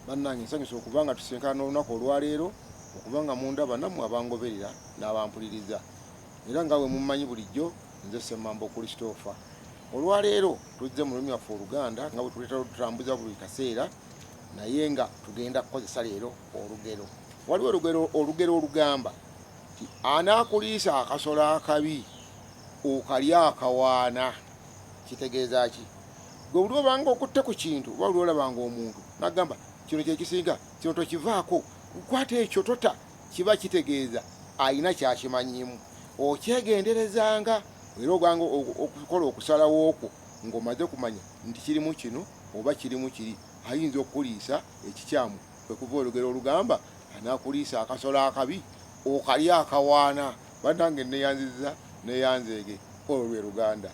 bannange nsanyusa okuba nga tusenkana n'olunaku olwaleero okuba nga mundaba nammwe abangoberera n'abampuliriza era nga bwe mummanyi bulijjo nze Ssemambo Christopher. Olwaleero tuzze mu lulimi lwaffe Oluganda nga bwe tuleetera tutambuza buli kaseera naye nga tugenda kukozesa leero olugero. Waliwo olugero olugamba nti Anakulisa akasolo akabi okalya akawaana. Kitegeeza ki? Gwe buli obanga okutte ku kintu oba buli olabanga omuntu n'agamba kino kyekisinga kino tokivaako kwata ekyo tota, kiba kitegeeza alina kyakimanyiimu. Okyegenderezanga era oganga okukola okusalawo okwo ng'omaze kumanya nti kirimu kino oba kirimu kiri, ayinza okuliisa ekikyamu. Kwe kuva olugero olugamba Anakulisa akasolo akabi okalya akawaana. Bannange neyanziza neyanzeege olwo lwe Luganda.